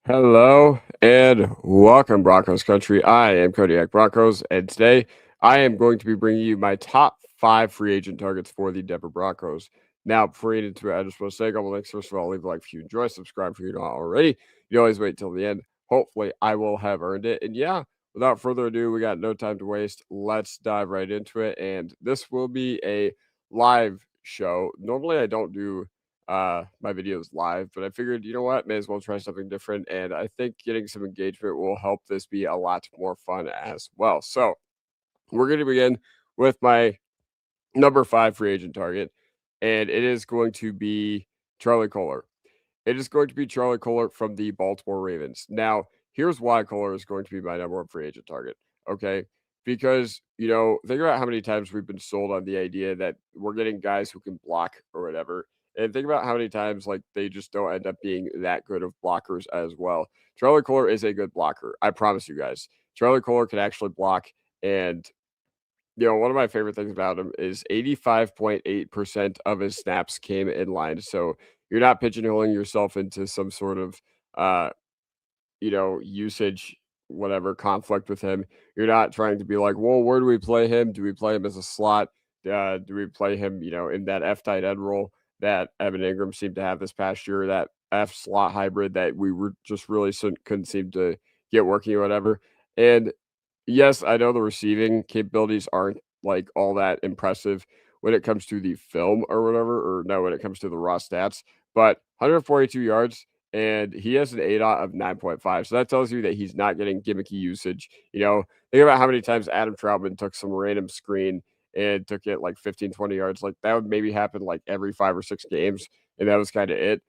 Hello and welcome, Broncos country. I am Kodiak Broncos, and today I am going to be bringing you my top five free agent targets for the Denver Broncos. Now, before we get into it, I just want to say a couple things. First of all, leave a like if you enjoy, subscribe if you're not already. You always wait till the end. Hopefully, I will have earned it. And yeah, without further ado, we got no time to waste. Let's dive right into it. And this will be a live show. Normally, I don't do my videos live, but I figured, you know what, may as well try something different. And I think getting some engagement will help this be a lot more fun as well. So we're going to begin with my number five free agent target, and it is going to be Charlie Kolar. It is going to be Charlie Kolar from the Baltimore Ravens. Now, here's why Kolar is going to be my number one free agent target. Okay. Because, think about how many times we've been sold on the idea that we're getting guys who can block or whatever. And think about how many times like they just don't end up being that good of blockers as well. Charlie Kolar is a good blocker. I promise you guys. Charlie Kolar can actually block. And one of my favorite things about him is 85.8% of his snaps came in line. So you're not pigeonholing yourself into some sort of, uh, usage, whatever conflict with him. You're not trying to be like, well, where do we play him? Do we play him as a slot? Do we play him, in that F tight end role that Evan Ingram seemed to have this past year, that F slot hybrid that we were just really couldn't seem to get working or whatever. And yes, I know the receiving capabilities aren't like all that impressive when it comes to the film or whatever, or no, when it comes to the raw stats, but 142 yards and he has an ADOT of 9.5. So that tells you that he's not getting gimmicky usage. Think about how many times Adam Troutman took some random screen and took it like 15, 20 yards. Like that would maybe happen like every 5 or 6 games. And that was kind of it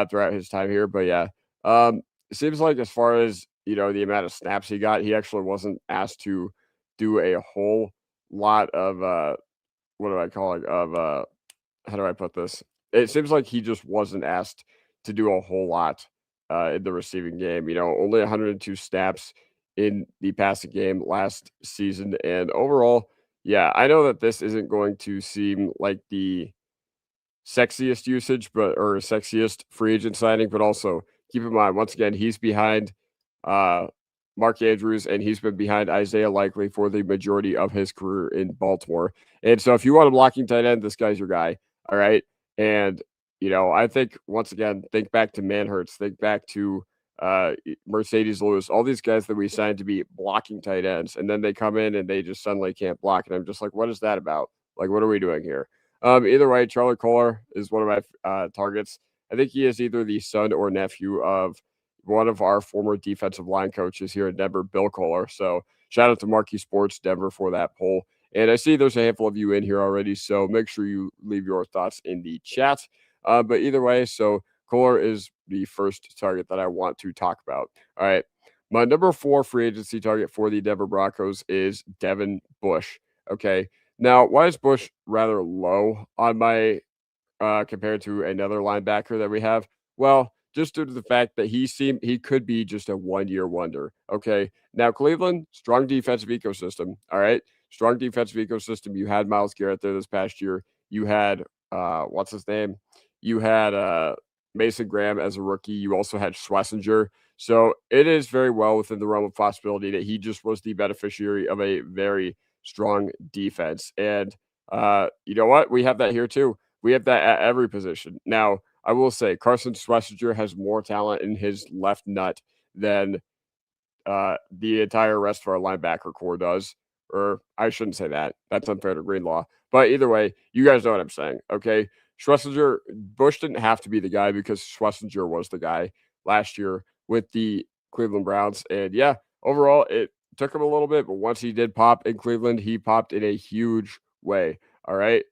throughout his time here. But yeah, it seems like as far as the amount of snaps he got, he actually wasn't asked to do a whole lot of what do I call it? Of how do I put this? It seems like he just wasn't asked to do a whole lot in the receiving game. Only 102 snaps in the passing game last season, and overall, yeah, I know that this isn't going to seem like the sexiest usage, but or sexiest free agent signing, but also keep in mind once again he's behind uh Mark Andrews and he's been behind Isaiah Likely for the majority of his career in Baltimore. And so if you want a blocking tight end, this guy's your guy. All right. And I think once again, think back to Manhurts, think back to Mercedes Lewis, all these guys that we signed to be blocking tight ends, and then they come in and they just suddenly can't block. And I'm just like, what is that about? Like, what are we doing here? Either way, Charlie Kolar is one of my targets. I think he is either the son or nephew of one of our former defensive line coaches here in Denver, Bill Kolar. So shout out to Marquee Sports Denver for that poll. And I see there's a handful of you in here already, so make sure you leave your thoughts in the chat. But either way, so Kolar is the first target that I want to talk about. All right. My number four free agency target for the Denver Broncos is Devin Bush. Okay. Now, why is Bush rather low on my compared to another linebacker that we have? Well, just due to the fact that he could be just a 1 year wonder. Okay. Now, Cleveland, strong defensive ecosystem. All right. Strong defensive ecosystem. You had Myles Garrett there this past year. You had what's his name? You had Mason Graham as a rookie. You also had Schlesinger. So it is very well within the realm of possibility that he just was the beneficiary of a very strong defense. And you know what? We have that here too. We have that at every position. Now, I will say Carson Schlesinger has more talent in his left nut than the entire rest of our linebacker core does. Or I shouldn't say that. That's unfair to Greenlaw. But either way, you guys know what I'm saying. Okay. Schlesinger, Bush didn't have to be the guy because Schlesinger was the guy last year with the Cleveland Browns. And yeah, overall, it took him a little bit, but once he did pop in Cleveland, he popped in a huge way. All right.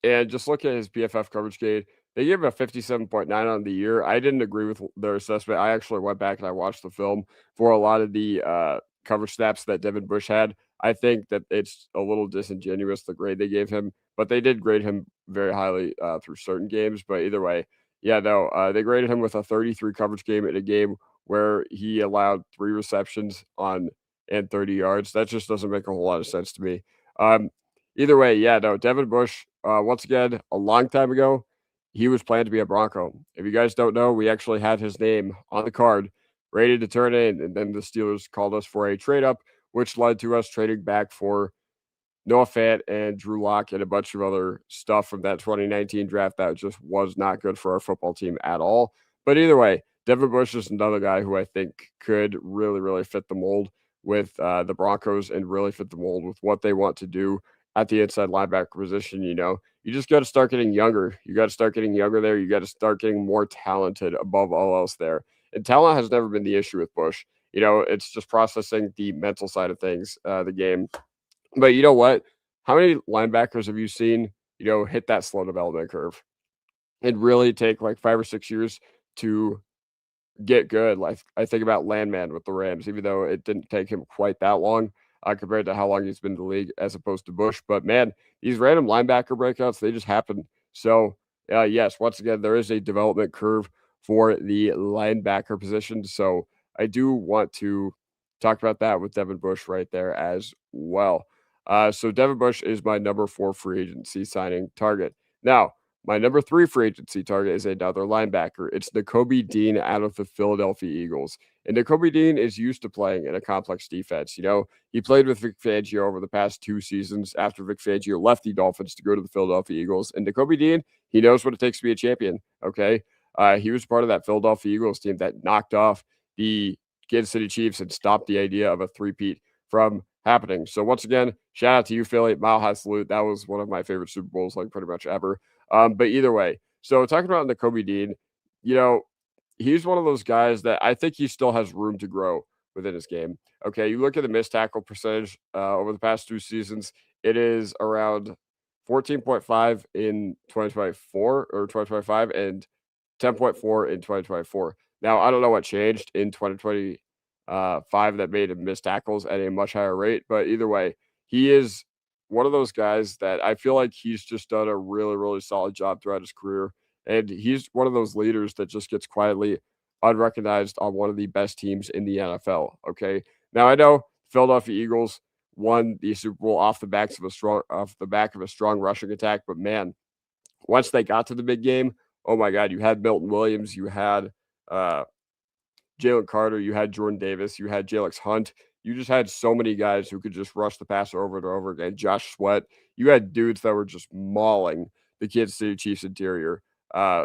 And just look at his PFF coverage grade. They gave him a 57.9 on the year. I didn't agree with their assessment. I actually went back and I watched the film for a lot of the coverage snaps that Devin Bush had. I think that it's a little disingenuous, the grade they gave him, but they did grade him very highly through certain games. But either way, yeah, no, they graded him with a 33 coverage game in a game where he allowed 3 receptions on and 30 yards. That just doesn't make a whole lot of sense to me. Um, Either way, yeah, no, Devin Bush, once again, a long time ago, he was planned to be a Bronco. If you guys don't know, we actually had his name on the card, ready to turn in, and then the Steelers called us for a trade up, which led to us trading back for Noah Fant and Drew Lock and a bunch of other stuff from that 2019 draft that just was not good for our football team at all. But either way, Devin Bush is another guy who I think could really, really fit the mold with the Broncos and really fit the mold with what they want to do at the inside linebacker position. You just got to start getting younger. You got to start getting younger there. You got to start getting more talented above all else there. And talent has never been the issue with Bush. It's just processing the mental side of things, the game. But you know what? How many linebackers have you seen, hit that slow development curve and really take like 5 or 6 years to get good? Like, I think about Landman with the Rams, even though it didn't take him quite that long compared to how long he's been in the league as opposed to Bush. But man, these random linebacker breakouts, they just happen. So, yes, once again, there is a development curve for the linebacker position. So, I do want to talk about that with Devin Bush right there as well. So, Devin Bush is my number 4 free agency signing target. Now, my number 3 free agency target is another linebacker. It's Nakobe Dean out of the Philadelphia Eagles. And Nakobe Dean is used to playing in a complex defense. He played with Vic Fangio over the past 2 seasons after Vic Fangio left the Dolphins to go to the Philadelphia Eagles. And Nakobe Dean, he knows what it takes to be a champion, okay? He was part of that Philadelphia Eagles team that knocked off the Kansas City Chiefs and stopped the idea of a three-peat from happening. So once again, shout out to you, Philly. Mile high salute. That was one of my favorite Super Bowls, like pretty much ever. But either way, so talking about Nakobe Dean, you know, he's one of those guys that I think he still has room to grow within his game. Okay, you look at the missed tackle percentage over the past 2 seasons, it is around 14.5 in 2024 or 2025 and 10.4 in 2024. Now, I don't know what changed in 2025 that made him miss tackles at a much higher rate, but either way, he is one of those guys that I feel like he's just done a really, really solid job throughout his career. And he's one of those leaders that just gets quietly unrecognized on one of the best teams in the NFL. Okay. Now I know Philadelphia Eagles won the Super Bowl off the back of a strong rushing attack, but man, once they got to the big game, oh my God, you had Milton Williams, you had uh, Jalen Carter, you had Jordan Davis, you had Jalex Hunt. You just had so many guys who could just rush the passer over and over again. Josh Sweat. You had dudes that were just mauling the Kansas City Chiefs interior. Uh,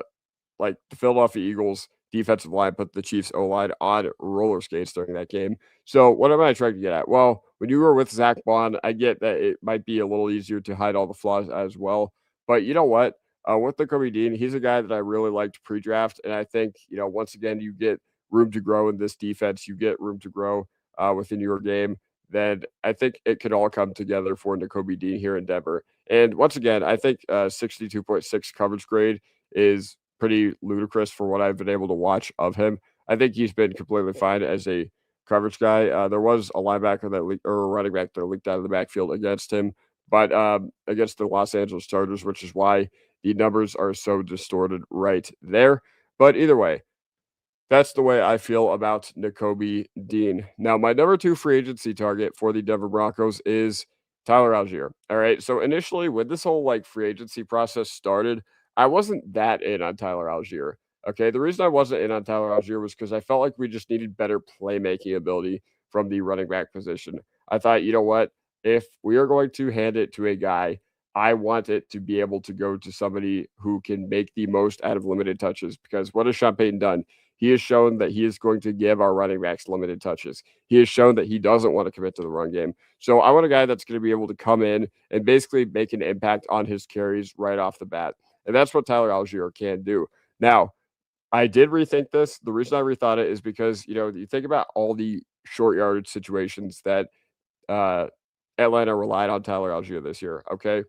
like the Philadelphia Eagles defensive line put the Chiefs O line on roller skates during that game. So what am I trying to get at? Well, when you were with Zach Bond, I get that it might be a little easier to hide all the flaws as well. But you know what? With the Kobe Dean, he's a guy that I really liked pre-draft, and I think once again you get room to grow in this defense. You get room to grow within your game. Then I think it could all come together for Nakobe Dean here in Denver. And once again, I think 62.6 coverage grade is pretty ludicrous for what I've been able to watch of him. I think he's been completely fine as a coverage guy. There was a linebacker or a running back that leaked out of the backfield against him, but against the Los Angeles Chargers, which is why the numbers are so distorted right there. But either way, that's the way I feel about Nakobe Dean. Now, my number 2 free agency target for the Denver Broncos is Tyler Algier. All right. So initially, when this whole free agency process started, I wasn't that in on Tyler Algier. Okay. The reason I wasn't in on Tyler Algier was because I felt like we just needed better playmaking ability from the running back position. I thought, you know what? If we are going to hand it to a guy, I want it to be able to go to somebody who can make the most out of limited touches. Because what has Sean Payton done? He has shown that he is going to give our running backs limited touches. He has shown that he doesn't want to commit to the run game. So I want a guy that's going to be able to come in and basically make an impact on his carries right off the bat. And that's what Tyler Algier can do. Now, I did rethink this. The reason I rethought it is because, you think about all the short yardage situations that uh, Atlanta relied on Tyler Algier this year. Okay.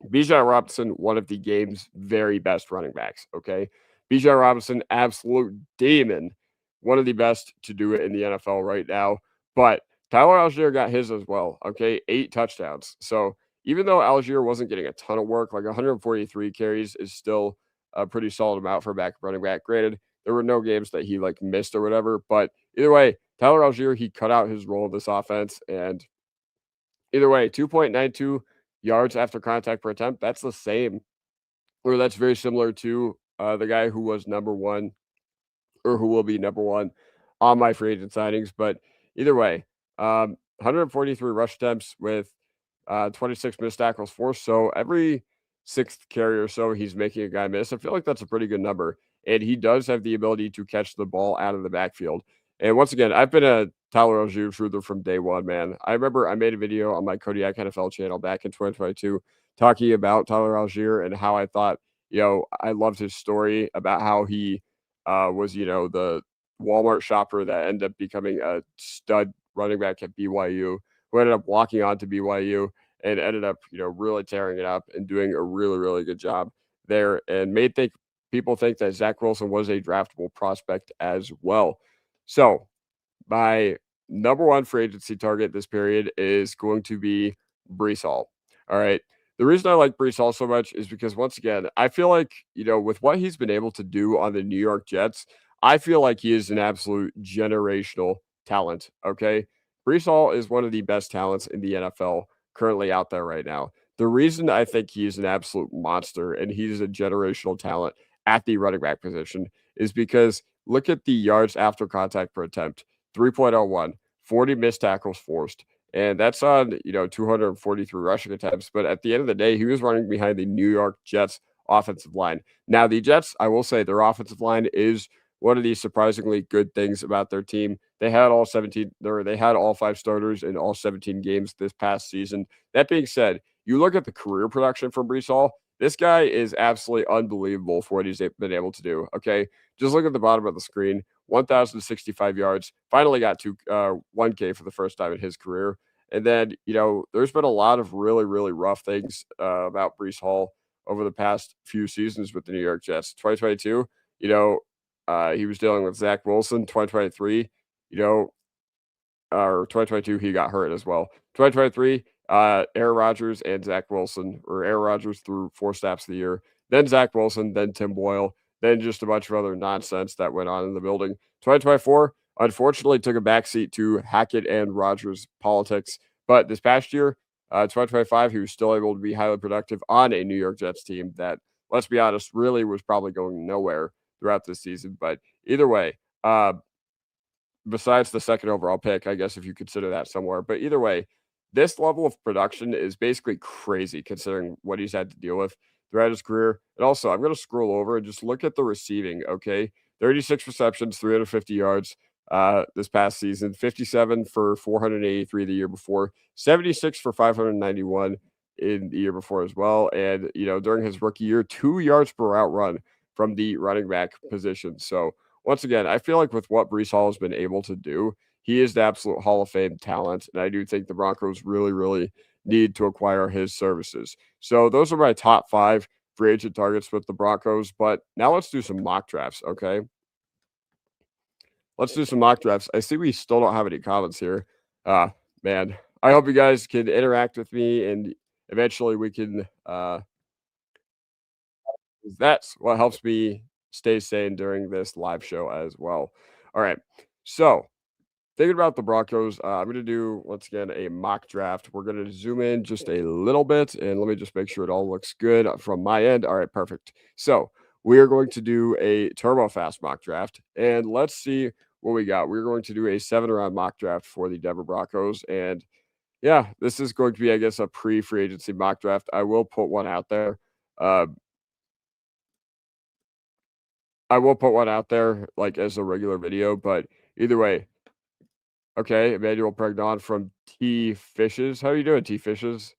Bijan Robinson, one of the game's very best running backs. Okay. Bijan Robinson, absolute demon, one of the best to do it in the NFL right now. But Tyler Algier got his as well. Okay. 8 touchdowns. So even though Algier wasn't getting a ton of work, like 143 carries is still a pretty solid amount for a backup running back. Granted, there were no games that he missed or whatever. But either way, Tyler Algier, he cut out his role in this offense. And either way, 2.92 yards after contact per attempt. That's the same or that's very similar to the guy who was number one or who will be number one on my free agent signings. But either way, 143 rush attempts with 26 missed tackles forced. So every sixth carry or so, he's making a guy miss. I feel like that's a pretty good number. And he does have the ability to catch the ball out of the backfield. And once again, I've been a Tyler Algier truther from day one, man. I remember I made a video on my Kodiak NFL channel back in 2022 talking about Tyler Algier and how I thought, I loved his story about how he was, the Walmart shopper that ended up becoming a stud running back at BYU, who ended up walking on to BYU and ended up, really tearing it up and doing a really, really good job there, and made people think that Zach Wilson was a draftable prospect as well. So my number one free agency target this period is going to be Breece Hall. All right. The reason I like Breece Hall so much is because, once again, I feel like, with what he's been able to do on the New York Jets, I feel like he is an absolute generational talent. Okay. Breece Hall is one of the best talents in the NFL currently out there right now. The reason I think he is an absolute monster and he's a generational talent at the running back position is because look at the yards after contact per attempt. 3.01, 40 missed tackles forced. And that's on, 243 rushing attempts. But at the end of the day, he was running behind the New York Jets offensive line. Now, the Jets, I will say their offensive line is one of the surprisingly good things about their team. They had all five starters in all 17 games this past season. That being said, you look at the career production from Breece Hall, this guy is absolutely unbelievable for what he's been able to do. Okay. Just look at the bottom of the screen. 1,065 yards. Finally got to 1K for the first time in his career. And then, there's been a lot of really, really rough things about Breece Hall over the past few seasons with the New York Jets. 2022, he was dealing with Zach Wilson. 2023, you know, or 2022, he got hurt as well. 2023, Aaron Rodgers and Zach Wilson, or Aaron Rodgers threw 4 snaps of the year, then Zach Wilson, then Tim Boyle, then just a bunch of other nonsense that went on in the building. 2024, unfortunately, took a backseat to Hackett and Rodgers politics. But this past year, 2025, he was still able to be highly productive on a New York Jets team that, let's be honest, really was probably going nowhere throughout this season. But either way, besides the second overall pick, I guess if you consider that somewhere. But either way, this level of production is basically crazy considering what he's had to deal with throughout his career. And also, I'm going to scroll over and just look at the receiving. Okay. 36 receptions, 350 yards this past season, 57 for 483 the year before, 76 for 591 in the year before as well. And, during his rookie year, 2 yards per route run from the running back position. So, once again, I feel like with what Breece Hall has been able to do, he is the absolute Hall of Fame talent. And I do think the Broncos really, really need to acquire his services. So those are my top 5 free agent targets with the Broncos. But now let's do some mock drafts, okay? Let's do some mock drafts. I see we still don't have any comments here. Man, I hope you guys can interact with me and eventually we can that's what helps me stay sane during this live show as well. All right. So, thinking about the Broncos, I'm going to do, once again, a mock draft. We're going to zoom in just a little bit and let me just make sure it all looks good from my end. All right, perfect. So, we are going to do a turbo fast mock draft and let's see what we got. We're going to do a 7-round mock draft for the Denver Broncos. And yeah, this is going to be, I guess, a pre-free agency mock draft. I will put one out there. Uh, like, as a regular video, but either way, okay, Emmanuel Pregnon from T Fishes. How are you doing, T Fishes?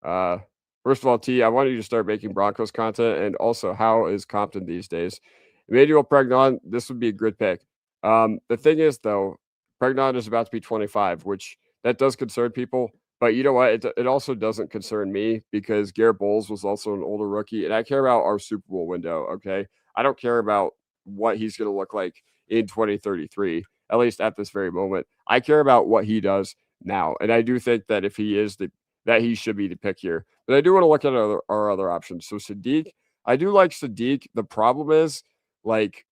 Uh, First of all, T, I want you to start making Broncos content, and also, how is Compton these days? Emmanuel Pregnon, this would be a good pick. The thing is, though, Pregnon is about to be 25, which that does concern people. But you know what? It also doesn't concern me because Garrett Bowles was also an older rookie, and I care about our Super Bowl window. Okay, I don't care about what he's going to look like in 2033, at least at this very moment. I care about what he does now, and I do think that if he is that he should be the pick here. But I do want to look at our other options. So Sadiq, I do like Sadiq. The problem is, like,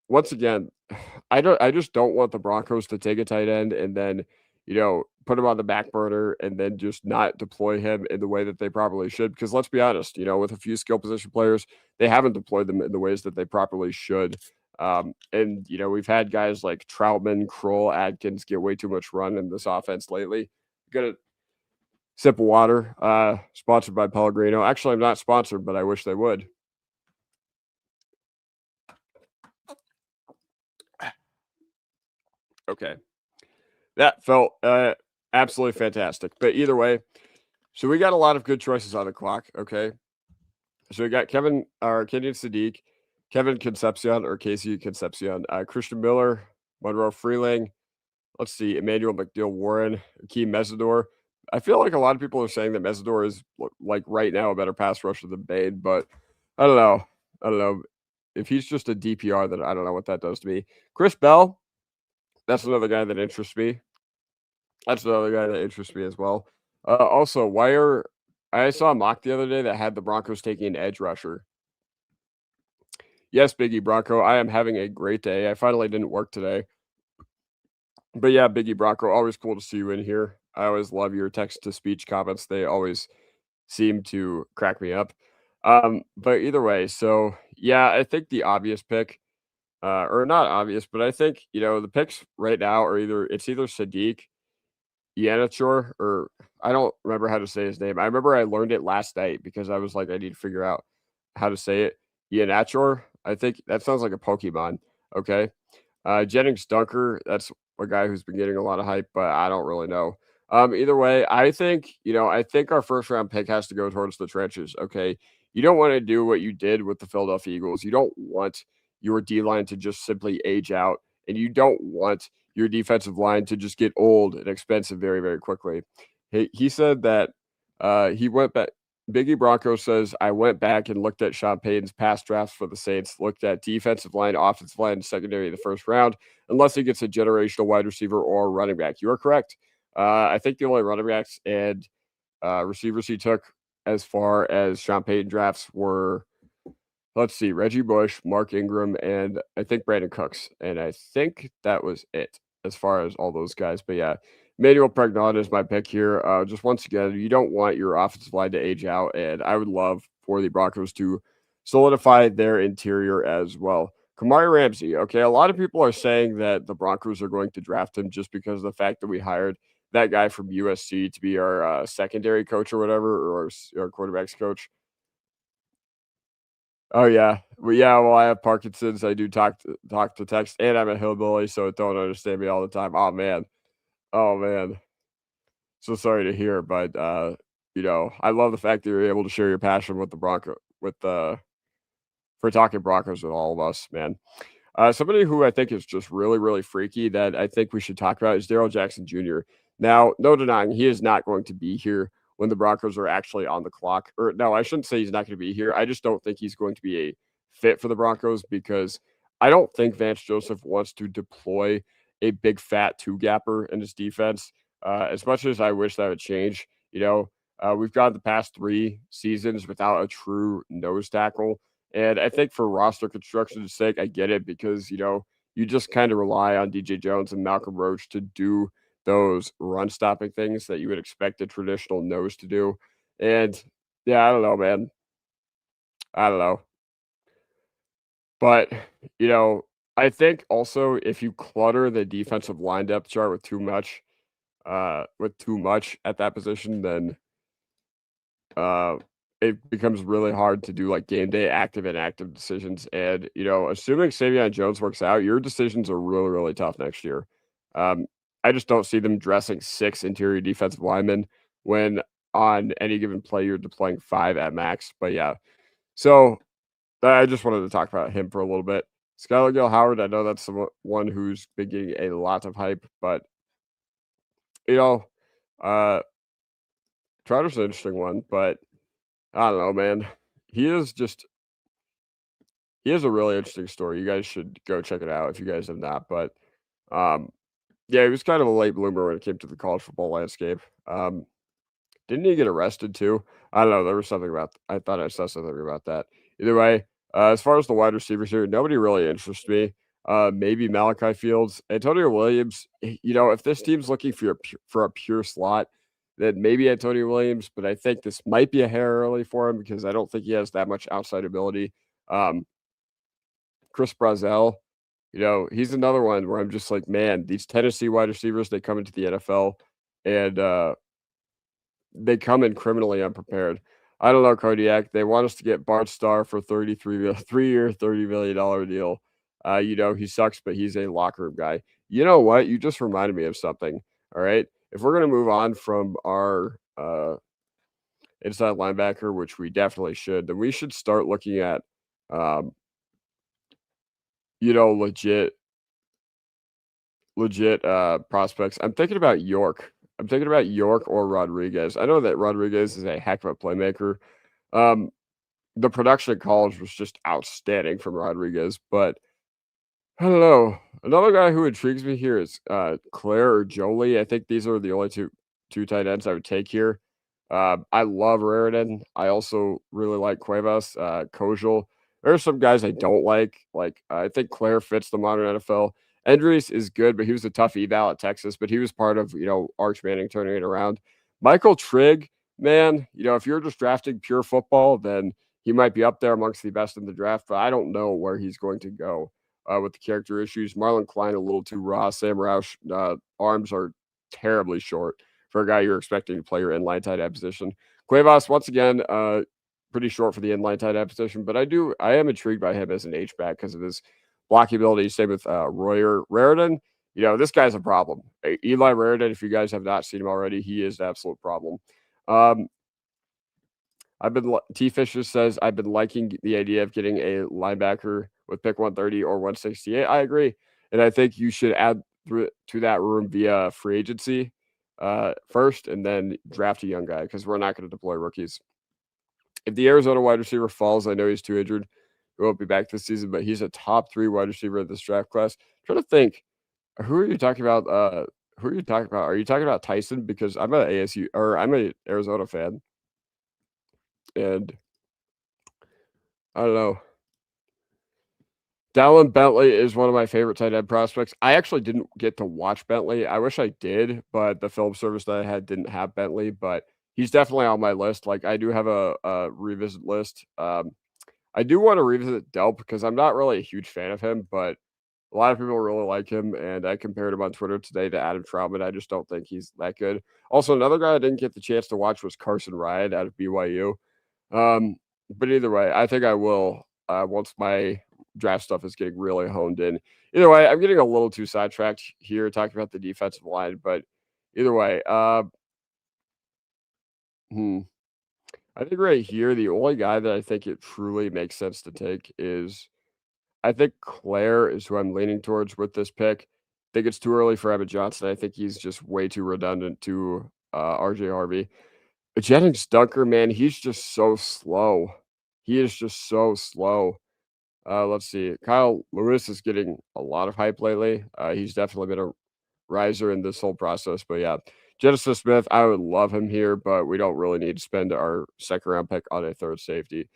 once again, I just don't want the Broncos to take a tight end and then, put him on the back burner and then just not deploy him in the way that they properly should. Because let's be honest, with a few skill position players, they haven't deployed them in the ways that they properly should. And we've had guys like Troutman, Kroll, Adkins get way too much run in this offense lately. Gonna sip of water. Sponsored by Pellegrino. Actually, I'm not sponsored, but I wish they would. Okay. That felt absolutely fantastic. But either way, so we got a lot of good choices on the clock. Okay. So we got Kenyon Sadiq, Kevin Concepcion or Casey Concepcion, Christian Miller, Monroe Freeling. Let's see, Emmanuel McNeil Warren, Akeem Mesidor. I feel like a lot of people are saying that Mesidor is like right now a better pass rusher than Bade, but I don't know. I don't know. If he's just a DPR, then I don't know what that does to me. Chris Bell, that's another guy that interests me. That's another guy that interests me as well. Also, I saw a mock the other day that had the Broncos taking an edge rusher. Yes, Biggie Bronco, I am having a great day. I finally didn't work today. But yeah, Biggie Bronco, always cool to see you in here. I always love your text to speech comments. They always seem to crack me up. But either way, so yeah, I think the obvious pick, or not obvious, but I think, the picks right now are either Sadiq Ianachor, or I don't remember how to say his name. I remember I learned it last night because I was like, I need to figure out how to say it. Ianachor. I think that sounds like a Pokemon. Okay. Jennings Dunker, that's a guy who's been getting a lot of hype, but I don't really know. Either way, I think our first round pick has to go towards the trenches. Okay. You don't want to do what you did with the Philadelphia Eagles. You don't want your D line to just simply age out, and you don't want your defensive line to just get old and expensive very, very quickly. He said that he went back. Biggie Bronco says, I went back and looked at Sean Payton's past drafts for the Saints, looked at defensive line, offensive line, and secondary in the first round, unless he gets a generational wide receiver or running back. You are correct. I think the only running backs and receivers he took as far as Sean Payton drafts were, let's see, Reggie Bush, Mark Ingram, and I think Brandon Cooks. And I think that was it as far as all those guys. But yeah, Manuel Pregnon is my pick here. Just once again, you don't want your offensive line to age out, and I would love for the Broncos to solidify their interior as well. Kamari Ramsey. Okay, a lot of people are saying that the Broncos are going to draft him just because of the fact that we hired that guy from USC to be our secondary coach or whatever, or our quarterbacks coach. Oh yeah, well, I have Parkinson's. I do talk to text, and I'm a hillbilly, so don't understand me all the time. Oh man. So sorry to hear, but I love the fact that you're able to share your passion with the Bronco with the for talking Broncos with all of us, man. Somebody who I think is just really, really freaky that I think we should talk about is Daryl Jackson Jr. Now, no denying he is not going to be here when the Broncos are actually on the clock. Or no, I shouldn't say he's not going to be here. I just don't think he's going to be a fit for the Broncos because I don't think Vance Joseph wants to deploy a big fat two gapper in his defense. As much as I wish that would change, we've got the past 3 seasons without a true nose tackle. And I think for roster construction's sake, I get it because, you just kind of rely on DJ Jones and Malcolm Roach to do those run stopping things that you would expect a traditional nose to do. And yeah, I don't know, man. I don't know. But, you know, I think also if you clutter the defensive line depth chart with too much at that position, then uh, it becomes really hard to do like game day active and inactive decisions. And, assuming Savion Jones works out, your decisions are really, really tough next year. Um, I just don't see them dressing 6 interior defensive linemen when on any given play you're deploying 5 at max. But yeah, so I just wanted to talk about him for a little bit. Skylar Gill Howard, I know that's one who's been getting a lot of hype, but you know, uh, Trout's an interesting one, but I don't know, man. He is just he has a really interesting story. You guys should go check it out if you guys have not. But um, yeah, he was kind of a late bloomer when it came to the college football landscape. Didn't he get arrested too? I don't know. There was something about. I thought I saw something about that. Either way, as far as the wide receivers here, nobody really interests me. maybe Malachi Fields. Antonio Williams, if this team's looking for a pure slot, then maybe Antonio Williams, but I think this might be a hair early for him because I don't think he has that much outside ability. Chris Brazzell, he's another one where I'm just like, man, these Tennessee wide receivers, they come into the NFL and they come in criminally unprepared. I don't know, Kodiak. They want us to get Bart Starr for 3-year, $30 million deal. He sucks, but he's a locker room guy. You know what? You just reminded me of something. All right. If we're going to move on from our inside linebacker, which we definitely should, then we should start looking at, legit prospects. I'm thinking about York. Or Rodriguez. I know that Rodriguez is a heck of a playmaker. The production at college was just outstanding from Rodriguez, but I don't know. Another guy who intrigues me here is Claire or Jolie. I think these are the only two tight ends I would take here. I love Raritan. I also really like Cuevas, Kojal. There are some guys I don't like. I think Claire fits the modern NFL. Endries is good, but he was a tough eval at Texas, but he was part of, Arch Manning turning it around. Michael Trigg, man, if you're just drafting pure football, then he might be up there amongst the best in the draft, but I don't know where he's going to go with the character issues. Marlon Klein, a little too raw. Sam Roush, arms are terribly short for a guy you're expecting to play your inline tight end position. Cuevas, once again, pretty short for the inline tight end position, but I am intrigued by him as an H-back because of his blocking ability. Same with Royer. Raritan, this guy's a problem. Eli Raritan, if you guys have not seen him already, he is an absolute problem. T. Fisher says, I've been liking the idea of getting a linebacker with pick 130 or 168. I agree. And I think you should add to that room via free agency first and then draft a young guy because we're not going to deploy rookies. If the Arizona wide receiver falls, I know he's too injured. He won't be back this season, but he's a top 3 wide receiver of this draft class. I'm trying to think, who are you talking about? Are you talking about Tyson? Because I'm an Arizona fan. And I don't know. Dallin Bentley is one of my favorite tight end prospects. I actually didn't get to watch Bentley. I wish I did, but the film service that I had didn't have Bentley, but he's definitely on my list. I do have a revisit list. I do want to revisit Delp because I'm not really a huge fan of him, but a lot of people really like him, and I compared him on Twitter today to Adam Troutman. I just don't think he's that good. Also, another guy I didn't get the chance to watch was Carson Ryan out of BYU. But either way, I think I will once my draft stuff is getting really honed in. Either way, I'm getting a little too sidetracked here talking about the defensive line, but either way, I think right here, the only guy that I think it truly makes sense to take is I think Claire is who I'm leaning towards with this pick. I think it's too early for Evan Johnson. I think he's just way too redundant to RJ Harvey. Jennings Dunker, man, he's just so slow. He is just so slow. Let's see. Kyle Lewis is getting a lot of hype lately. He's definitely been a riser in this whole process. But yeah, Genesis Smith, I would love him here, but we don't really need to spend our second round pick on a third safety.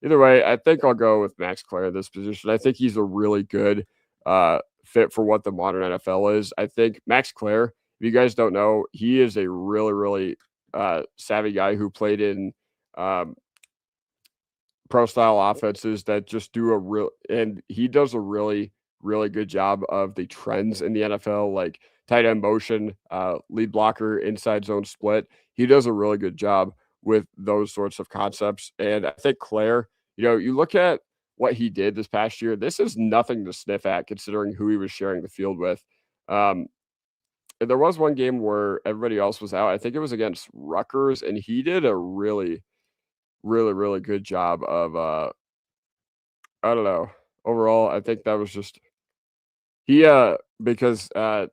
Either way, I think I'll go with Max Clare in this position. I think he's a really good fit for what the modern NFL is. I think Max Clare, if you guys don't know, he is a really, really savvy guy who played in pro style offenses that just he does a really, really good job of the trends in the NFL, like tight end motion, lead blocker, inside zone split. He does a really good job with those sorts of concepts. And I think Claire, you look at what he did this past year, this is nothing to sniff at considering who he was sharing the field with. There was one game where everybody else was out. I think it was against Rutgers, and he did a really, really, really good job of, I don't know. Overall, I think that was just because I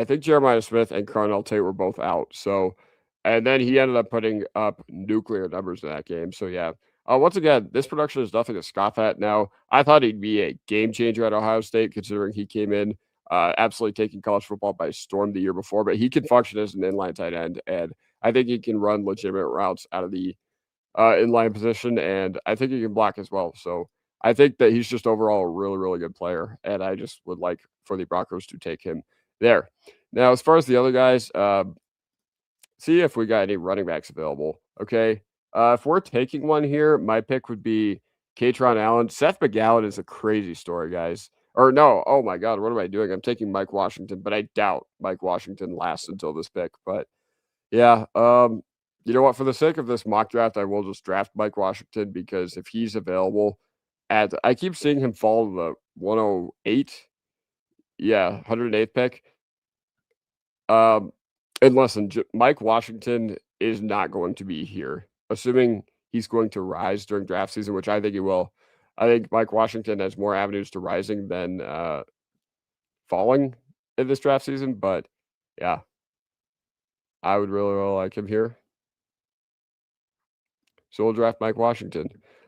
think Jeremiah Smith and Carnell Tate were both out. So, and then he ended up putting up nuclear numbers in that game. So yeah. Once again, this production is nothing to scoff at. Now, I thought he'd be a game changer at Ohio State, considering he came in absolutely taking college football by storm the year before, but he can function as an inline tight end, and I think he can run legitimate routes out of the inline position, and I think he can block as well. So I think that he's just overall a really, really good player, and I just would like for the Broncos to take him there. Now, as far as the other guys, see if we got any running backs available. Okay. If we're taking one here, my pick would be Katron Allen. Seth McGowan is a crazy story, guys. Or no, oh my God, what am I doing? I'm taking Mike Washington, but I doubt Mike Washington lasts until this pick. But yeah, you know what? For the sake of this mock draft, I will just draft Mike Washington because if he's available I keep seeing him fall to the 108. Yeah, 108th pick. Um, and listen, Mike Washington is not going to be here, assuming he's going to rise during draft season, which I think he will. I think Mike Washington has more avenues to rising than falling in this draft season. But yeah, I would really, really like him here. So we'll draft Mike Washington.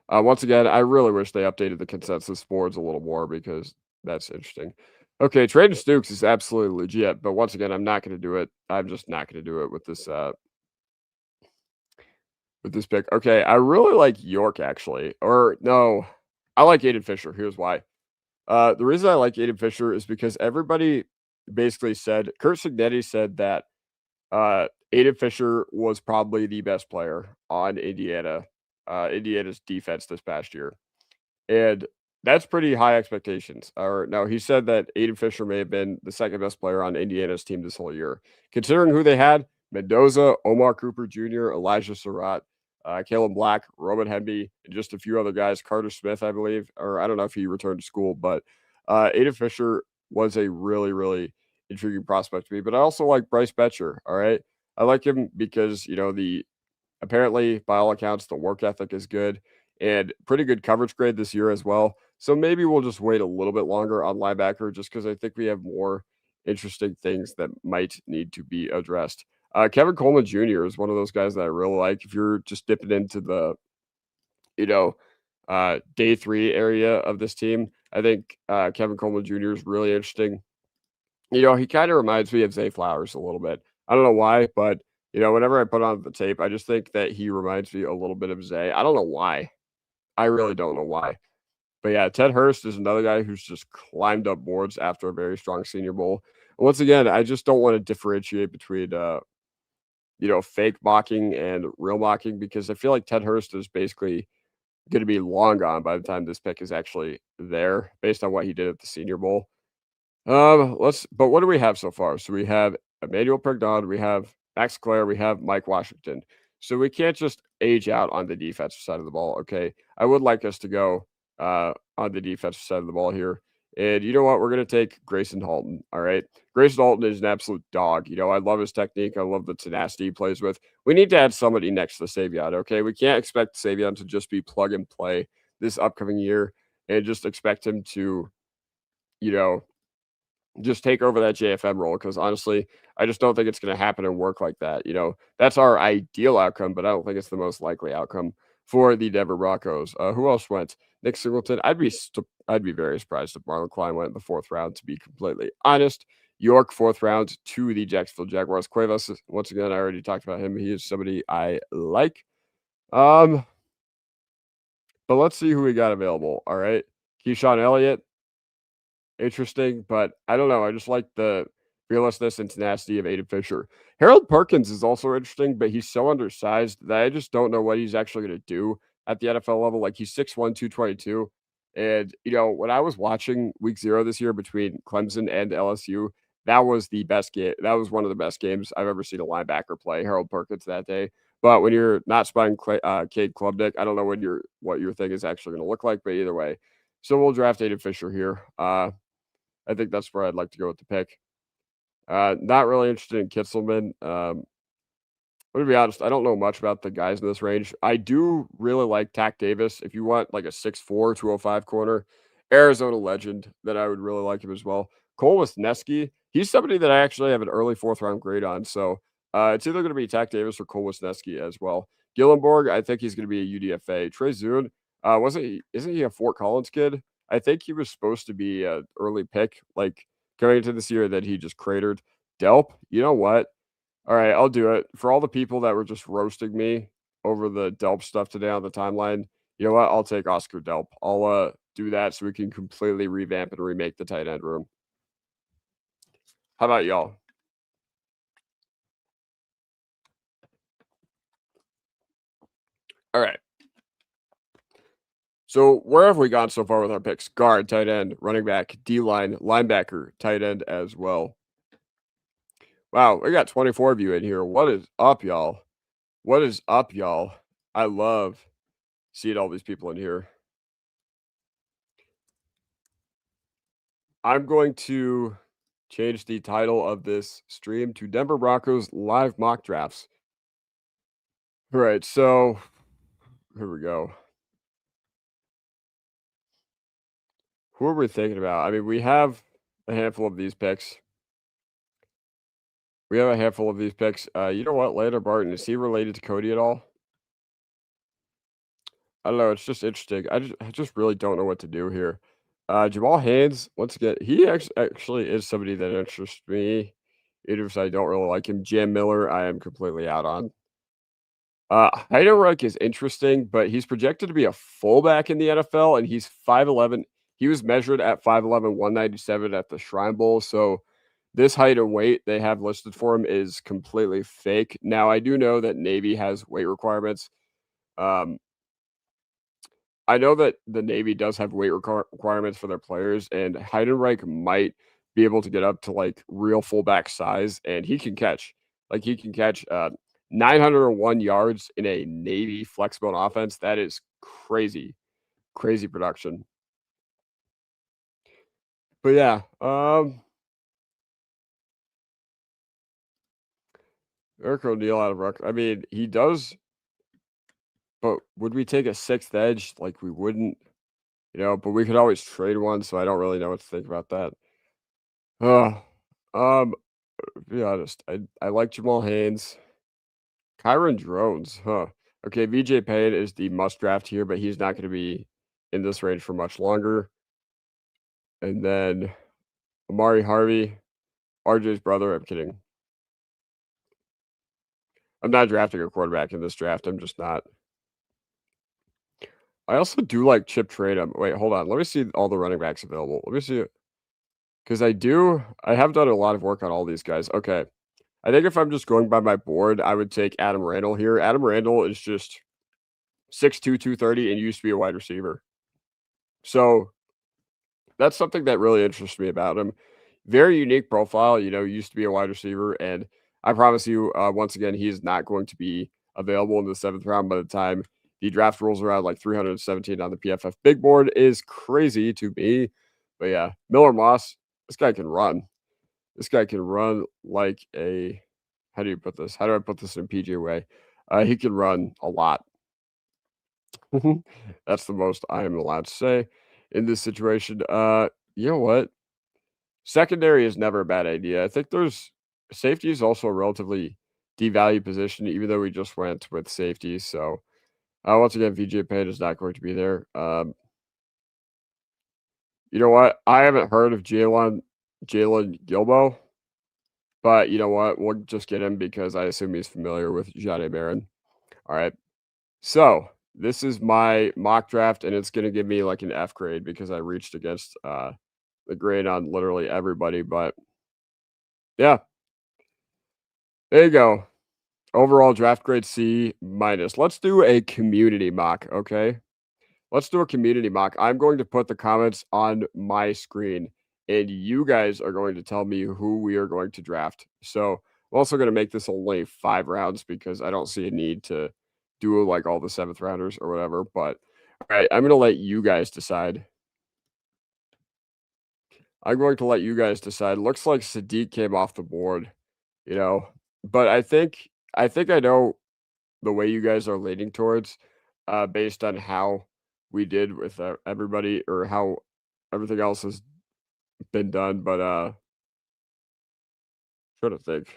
Once again, I really wish they updated the consensus boards a little more because that's interesting. Okay, Traden Stukes is absolutely legit, but once again, I'm not going to do it. I'm just not going to do it with this pick. Okay, I really like York actually, or no, I like Aiden Fisher. Here's why. The reason I like Aiden Fisher is because everybody basically said Kurt Signetti said that Aiden Fisher was probably the best player on Indiana's defense this past year. And that's pretty high expectations. Or no, he said that Aiden Fisher may have been the second best player on Indiana's team this whole year. Considering who they had, Mendoza, Omar Cooper Jr., Elijah Surratt, Kalen Black, Roman Hemby, and just a few other guys, Carter Smith, I believe, or I don't know if he returned to school, but Aiden Fisher was a really, really intriguing prospect to me. But I also like Bryce Betcher. All right. I like him because, apparently, by all accounts, the work ethic is good and pretty good coverage grade this year as well. So maybe we'll just wait a little bit longer on linebacker just because I think we have more interesting things that might need to be addressed. Kevin Coleman Jr. is one of those guys that I really like. If you're just dipping into the, you know, day three area of this team, I think Kevin Coleman Jr. is really interesting. He kind of reminds me of Zay Flowers a little bit. I don't know why, but whenever I put on the tape, I just think that he reminds me a little bit of Zay. I don't know why. I really don't know why. But yeah, Ted Hurst is another guy who's just climbed up boards after a very strong Senior Bowl. And once again, I just don't want to differentiate between fake mocking and real mocking because I feel like Ted Hurst is basically going to be long gone by the time this pick is actually there based on what he did at the Senior Bowl. But what do we have so far? So we have Emmanuel Pregnon, we have Max Clare, we have Mike Washington. So we can't just age out on the defensive side of the ball. Okay. I would like us to go on the defensive side of the ball here. And you know what? We're going to take Grayson Halton. All right. Grayson Halton is an absolute dog. I love his technique. I love the tenacity he plays with. We need to add somebody next to Savion. Okay. We can't expect Savion to just be plug and play this upcoming year and just expect him to, you know, just take over that JFM role because honestly, I just don't think it's going to happen and work like that. That's our ideal outcome, but I don't think it's the most likely outcome for the Denver Broncos. Who else went? Nick Singleton. I'd be very surprised if Marlon Klein went in the fourth round. To be completely honest, York fourth round to the Jacksonville Jaguars. Cuevas, once again, I already talked about him. He is somebody I like. But let's see who we got available. All right, Keyshawn Elliott. Interesting, but I don't know. I just like the fearlessness and tenacity of Aiden Fisher. Harold Perkins is also interesting, but he's so undersized that I just don't know what he's actually going to do at the NFL level. Like he's 6'1", 222. And, when I was watching week 0 this year between Clemson and LSU, that was the best game. That was one of the best games I've ever seen a linebacker play, Harold Perkins, that day. But when you're not spying Cade Klubnik, I don't know what your thing is actually going to look like, but either way. So we'll draft Aiden Fisher here. I think that's where I'd like to go with the pick. Not really interested in Kitzelman. I'm gonna be honest, I don't know much about the guys in this range. I do really like Tack Davis. If you want like a 6'4", 205 corner, Arizona legend, then I would really like him as well. Cole Wisniewski, he's somebody that I actually have an early fourth round grade on. So it's either going to be Tack Davis or Cole Wisniewski as well. Gillenborg, I think he's going to be a UDFA. Trey Zune, isn't he a Fort Collins kid? I think he was supposed to be an early pick, like going into this year that he just cratered. Delp, you know what? All right, I'll do it. For all the people that were just roasting me over the Delp stuff today on the timeline, you know what? I'll take Oscar Delp. I'll do that so we can completely revamp and remake the tight end room. How about y'all? All right. So where have we gone so far with our picks? Guard, tight end, running back, D-line, linebacker, tight end as well. Wow, we got 24 of you in here. What is up, y'all? What is up, y'all? I love seeing all these people in here. I'm going to change the title of this stream to Denver Broncos live mock drafts. All right, so here we go. Who are we thinking about? I mean, we have a handful of these picks. You know what? Later, Barton, is he related to Cody at all? I don't know. It's just interesting. I just really don't know what to do here. Jamal Haynes, once again, he actually is somebody that interests me, even if I don't really like him. Jam Miller, I am completely out on. Heidenreich is interesting, but he's projected to be a fullback in the NFL, and he's 5'11". He was measured at 5'11", 197 at the Shrine Bowl. So this height and weight they have listed for him is completely fake. Now, I do know that Navy has weight requirements. I know that the Navy does have weight requirements for their players, and Heidenreich might be able to get up to like real fullback size, and he can catch. Like he can catch 901 yards in a Navy flexible offense. That is crazy, crazy production. But yeah, Eric O'Neal out of Ruck. I mean, he does, but would we take a sixth edge? Like we wouldn't, but we could always trade one. So I don't really know what to think about that. To be honest, I like Jamal Haynes. Kyron Drones, huh? Okay, VJ Payne is the must draft here, but he's not going to be in this range for much longer. And then Amari Harvey, RJ's brother. I'm kidding. I'm not drafting a quarterback in this draft. I'm just not. I also do like Chip Trayanum. Wait, hold on. Let me see all the running backs available. Let me see it. Because I have done a lot of work on all these guys. Okay. I think if I'm just going by my board, I would take Adam Randall here. Adam Randall is just 6'2", 230 and used to be a wide receiver. So that's something that really interests me about him. Very unique profile, used to be a wide receiver. And I promise you, once again, he is not going to be available in the 7th round by the time the draft rolls around. Like 317 on the PFF big board is crazy to me. But yeah, Miller Moss, this guy can run. This guy can run like a, how do you put this? How do I put this in PJ way? He can run a lot. That's the most I am allowed to say in this situation. You know what? Secondary is never a bad idea. I think safety is also a relatively devalued position, even though we just went with safety. So once again, VJ Payne is not going to be there. You know what? I haven't heard of Jalen Gilbo, but you know what? We'll just get him because I assume he's familiar with Johnny Barron. All right. So this is my mock draft, and it's going to give me like an F grade because I reached against the grade on literally everybody. But yeah, there you go. Overall draft grade C minus. Let's do a community mock, okay? Let's do a community mock. I'm going to put the comments on my screen, and you guys are going to tell me who we are going to draft. So I'm also going to make this only 5 rounds because I don't see a need to do like all the 7th rounders or whatever. But all right, I'm going to let you guys decide. Looks like Sadiq came off the board, but I think I know the way you guys are leaning towards, based on how we did with everybody or how everything else has been done. But trying to think.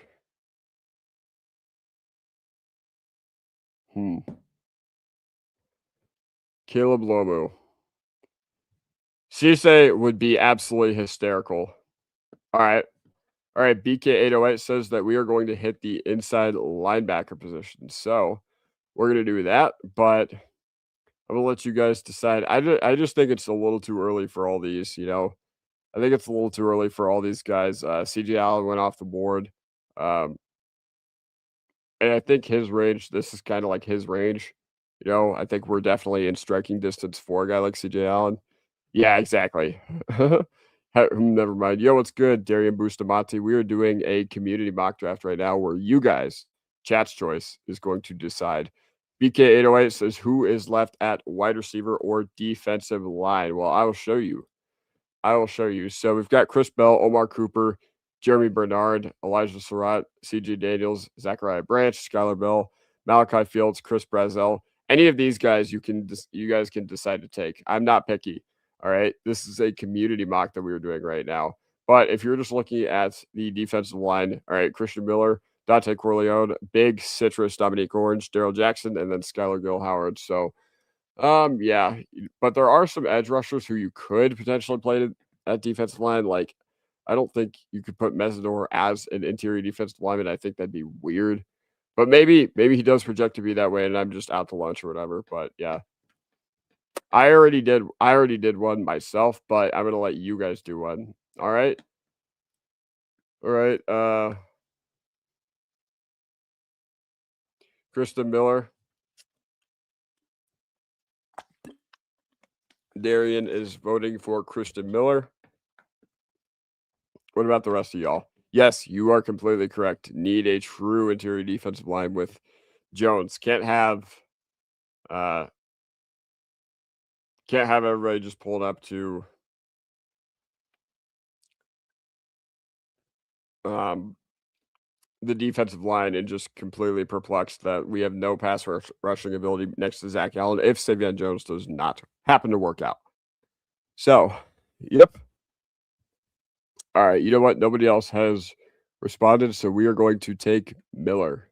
Caleb Lomu. Cisse would be absolutely hysterical. All right. All right. BK808 says that we are going to hit the inside linebacker position. So we're going to do that. But I'm gonna let you guys decide. I just think it's a little too early for all these, you know? I think it's a little too early for all these guys. CJ Allen went off the board. Um, and I think his range, this is kind of like his range. You know, I think we're definitely in striking distance for a guy like CJ Allen. Yeah, exactly. Never mind. Yo, what's good, Darian Bustamante? We are doing a community mock draft right now where you guys, chat's choice, is going to decide. BK808 says, who is left at wide receiver or defensive line? Well, I will show you. I will show you. So we've got Chris Bell, Omar Cooper, Jeremy Bernard, Elijah Surratt, CJ Daniels, Zachariah Branch, Skylar Bell, Malachi Fields, Chris Brazel. Any of these guys you guys can decide to take. I'm not picky. All right. This is a community mock that we are doing right now. But if you're just looking at the defensive line, all right, Christian Miller, Dante Corleone, Big Citrus, Dominique Orange, Daryl Jackson, and then Skylar Gill Howard. So yeah, but there are some edge rushers who you could potentially play at defensive line. Like, I don't think you could put Mesidor as an interior defensive lineman. I think that'd be weird. But maybe he does project to be that way, and I'm just out to lunch or whatever. But yeah, I already did one myself, but I'm gonna let you guys do one. All right, all right. Kristen Miller, Darian is voting for Kristen Miller. What about the rest of y'all? Yes, you are completely correct. Need a true interior defensive line with Jones. Uh can't have everybody just pulling up to um the defensive line and just completely perplexed that we have no rushing ability next to Zach Allen if Savion Jones does not happen to work out. So, yep. All right. You know what? Nobody else has responded, so we are going to take Miller.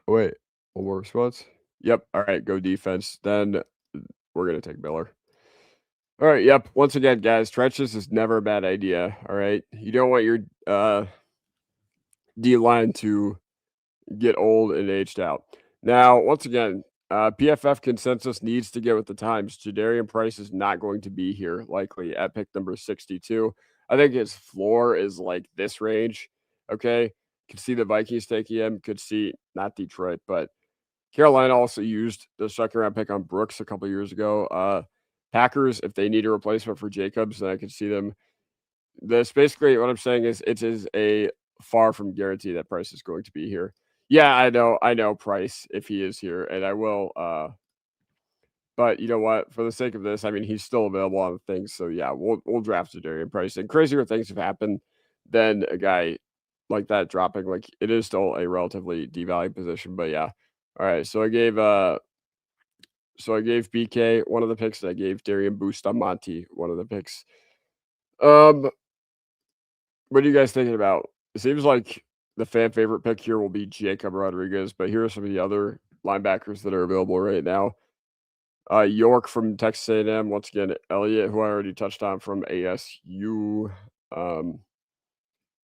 Oh, wait, one more response. Yep. All right. Go defense. Then we're gonna take Miller. All right. Yep. Once again, guys, trenches is never a bad idea. All right. You don't want your D line to get old and aged out. Now, once again, PFF consensus needs to get with the times. Jadarian Price is not going to be here, likely at pick number 62. I think his floor is like this range. Okay. Could see the Vikings taking him, could see not Detroit, but Carolina also used the second round pick on Brooks a couple years ago. Packers, if they need a replacement for Jacobs, then I could see them. This basically what I'm saying is it is a far from guarantee that Price is going to be here. Yeah, I know Price if he is here, and I will. But you know what? For the sake of this, I mean he's still available on things, so yeah, we'll draft Darian Price. And crazier things have happened than a guy like that dropping. Like it is still a relatively devalued position, but yeah. All right, so I gave BK one of the picks, and I gave Darian Bustamante one of the picks. Um, what are you guys thinking about? It seems like the fan favorite pick here will be Jacob Rodriguez, but here are some of the other linebackers that are available right now. York from Texas A&M, once again, Elliott, who I already touched on from ASU. If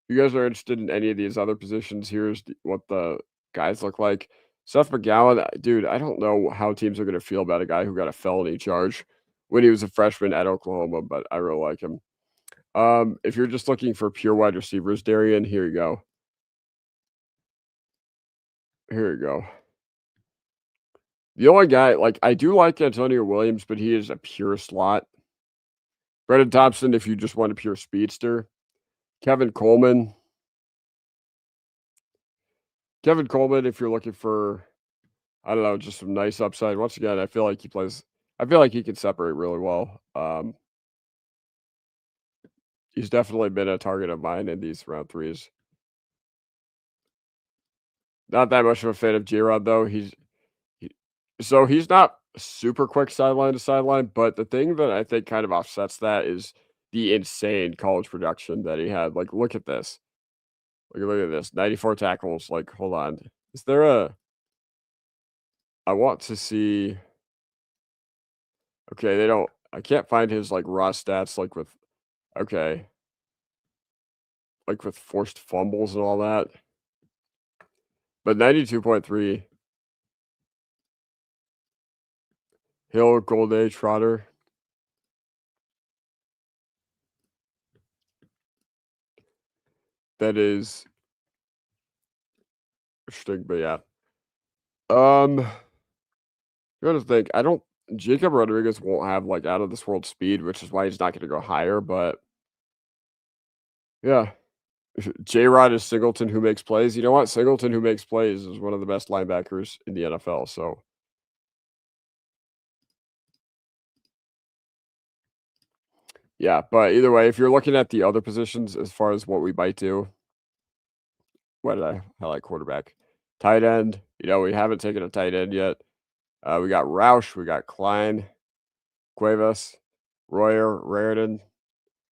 you guys are interested in any of these other positions, here's what the guys look like. Seth McGowan, dude, I don't know how teams are going to feel about a guy who got a felony charge when he was a freshman at Oklahoma, but I really like him. If you're just looking for pure wide receivers, Darian, here you go. Here you go. The only guy, like, I do like Antonio Williams, but he is a pure slot. Brendan Thompson, if you just want a pure speedster. Kevin Coleman. Kevin Coleman, if you're looking for, I don't know, just some nice upside. Once again, I feel like he can separate really well. He's definitely been a target of mine in these round threes. Not that much of a fan of J-Rod, though. He's not super quick sideline to sideline, but the thing that I think kind of offsets that is the insane college production that he had. Like, look at this. Look at this. 94 tackles. Like, hold on. Is there a I want to see okay, I can't find his like raw stats okay, like with forced fumbles and all that. But 92.3 Hill, Golday, Trotter. That is interesting, but yeah. I'm trying to think. I don't. Jacob Rodriguez won't have like out of this world speed, which is why he's not going to go higher. But yeah, J Rod is Singleton who makes plays. You know what? Singleton who makes plays is one of the best linebackers in the NFL. So yeah, but either way, if you're looking at the other positions as far as what we might do, what did I highlight? Quarterback, tight end. We haven't taken a tight end yet. We got Roush, we got Klein, Cuevas, Royer, Raritan.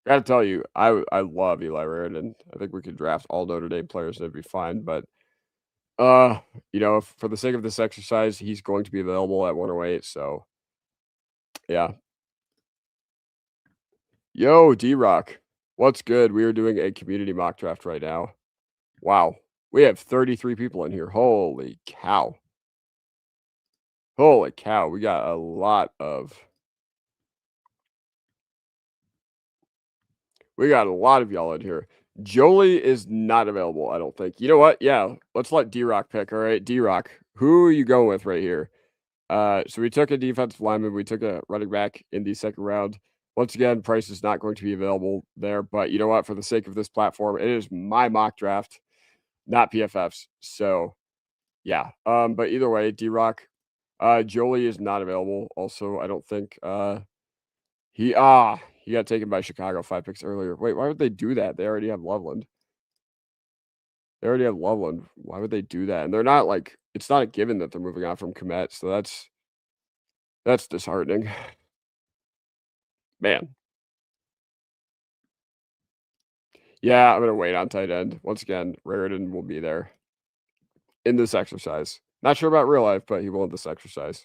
Gotta tell you, I love Eli Raritan. I think we could draft all Notre Dame players and it'd be fine. But if for the sake of this exercise, he's going to be available at 108. So yeah. Yo, D Rock. What's good? We are doing a community mock draft right now. Wow. We have 33 people in here. Holy cow. Holy cow. We got a lot of y'all in here. Jolie is not available, I don't think. You know what? Yeah, let's let D-Rock pick. All right, D-Rock, who are you going with right here? So we took a defensive lineman. We took a running back in the second round. Once again, Price is not going to be available there. But you know what? For the sake of this platform, it is my mock draft, not PFF's. So yeah. But either way, D-Rock, Jolie is not available. Also, I don't think he got taken by Chicago 5 picks earlier. Wait, why would they do that? They already have Loveland. Why would they do that? And they're not like it's not a given that they're moving on from Komet, so that's disheartening. Man. Yeah, I'm gonna wait on tight end. Once again, Raritan will be there in this exercise. Not sure about real life, but he will in this exercise.